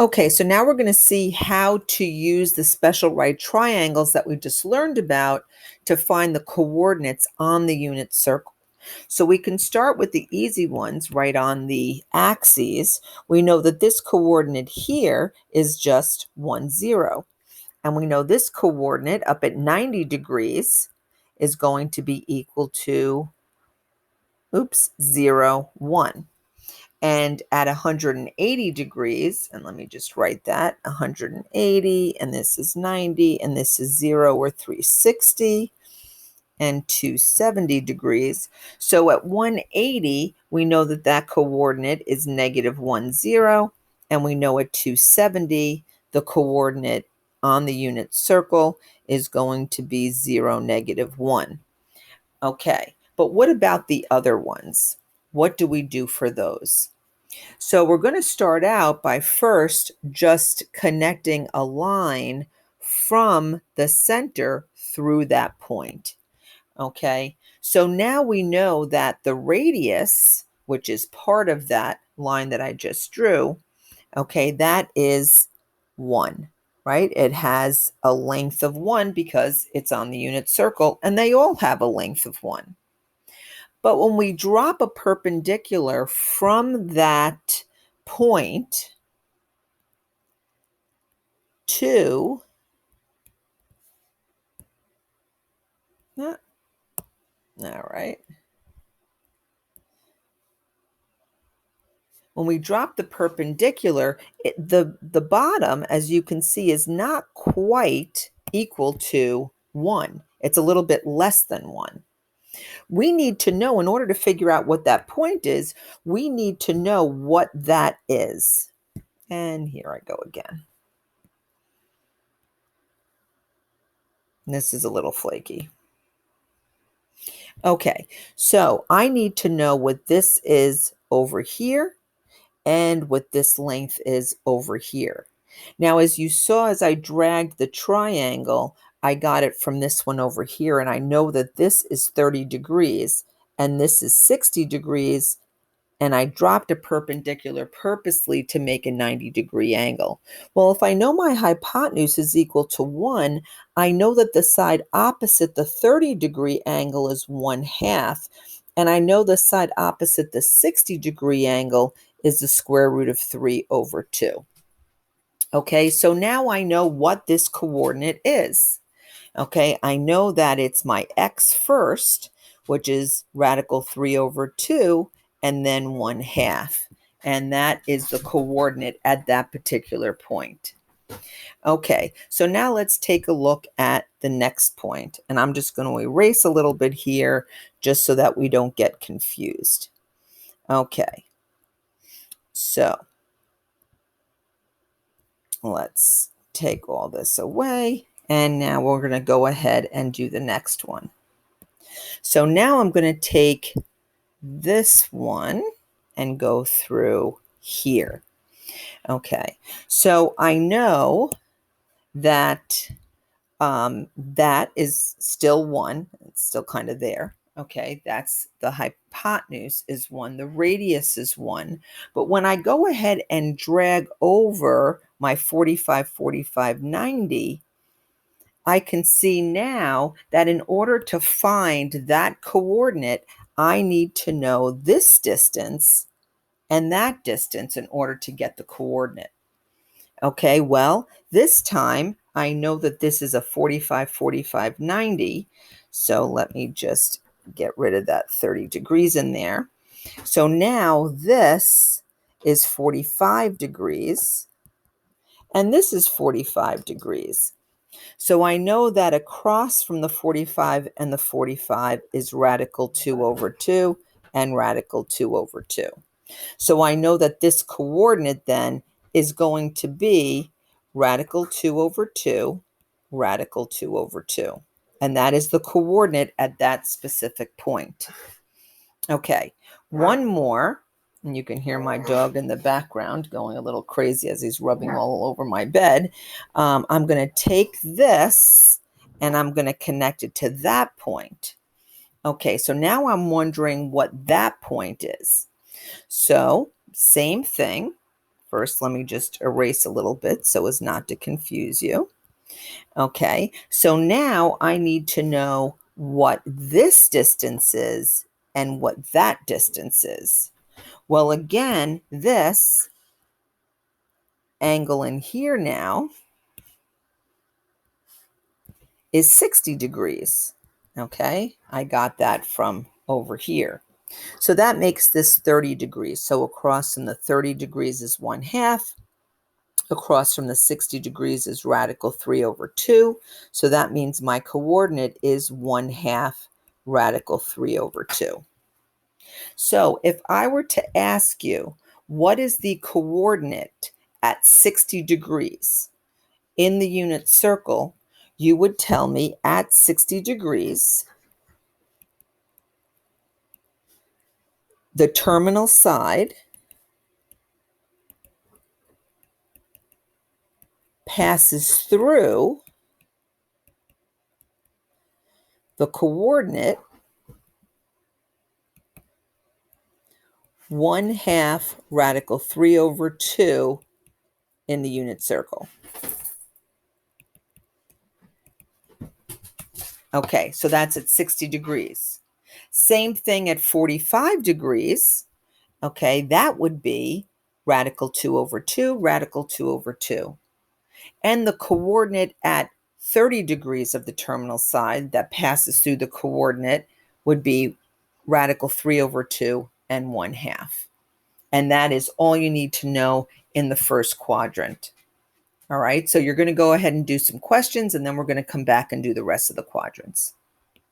Okay, so now we're going to see how to use the special right triangles that we just learned about to find the coordinates on the unit circle. So we can start with the easy ones right on the axes. We know that this coordinate here is just 1, 0. And we know this coordinate up at 90 degrees is going to be equal to, 0, 1. And at 180 degrees, and let me just write that, 180, and this is 90, and this is 0 or 360, and 270 degrees. So at 180, we know that that coordinate is negative 1, 0, and we know at 270, the coordinate on the unit circle is going to be 0, negative 1. Okay, but what about the other ones? What do we do for those? So we're going to start out by first just connecting a line from the center through that point. Okay, so now we know that the radius, which is part of that line that I just drew, okay, that is 1, right? It has a length of 1 because it's on the unit circle, and they all have a length of 1. But when we drop a perpendicular from that point to, all right, when we drop the perpendicular, the bottom, as you can see, is not quite equal to 1. It's a little bit less than 1. We need to know, in order to figure out what that point is, we need to know what that is. And here I go again. This is a little flaky. Okay, so I need to know what this is over here and what this length is over here. Now, as you saw, as I dragged the triangle, I got it from this one over here, and I know that this is 30 degrees and this is 60 degrees, and I dropped a perpendicular purposely to make a 90-degree angle. Well, if I know my hypotenuse is equal to 1, I know that the side opposite the 30-degree angle is 1/2, and I know the side opposite the 60-degree angle is the square root of 3 over 2. Okay, so now I know what this coordinate is. Okay, I know that it's my x first, which is radical 3 over 2, and then 1/2. And that is the coordinate at that particular point. Okay, so now let's take a look at the next point. And I'm just going to erase a little bit here just so that we don't get confused. Okay, so let's take all this away. And now we're going to go ahead and do the next one. So now I'm going to take this one and go through here. Okay, so I know that that is still 1. It's still kind of there. Okay, that's the hypotenuse is 1. The radius is 1. But when I go ahead and drag over my 45, 45, 90, I can see now that in order to find that coordinate, I need to know this distance and that distance in order to get the coordinate. Okay, well, this time I know that this is a 45, 45, 90. So let me just get rid of that 30 degrees in there. So now this is 45 degrees, and this is 45 degrees. So I know that across from the 45 and the 45 is radical 2 over 2 and radical 2 over 2. So I know that this coordinate then is going to be radical 2 over 2, radical 2 over 2. And that is the coordinate at that specific point. Okay, one more. And you can hear my dog in the background going a little crazy as he's rubbing all over my bed. I'm going to take this and I'm going to connect it to that point. Okay, so now I'm wondering what that point is. So same thing. First, let me just erase a little bit so as not to confuse you. Okay, so now I need to know what this distance is and what that distance is. Well, again, this angle in here now is 60 degrees. Okay, I got that from over here. So that makes this 30 degrees. So across from the 30 degrees is 1/2. Across from the 60 degrees is radical 3 over 2. So that means my coordinate is 1/2 radical 3 over 2. So if I were to ask you, what is the coordinate at 60 degrees in the unit circle, you would tell me at 60 degrees, the terminal side passes through the coordinate 1/2 radical 3 over 2 in the unit circle. Okay, so that's at 60 degrees. Same thing at 45 degrees. Okay, that would be radical 2 over 2, radical 2 over 2. And the coordinate at 30 degrees of the terminal side that passes through the coordinate would be radical 3 over 2 and 1/2. And that is all you need to know in the first quadrant. All right, so you're going to go ahead and do some questions, and then we're going to come back and do the rest of the quadrants.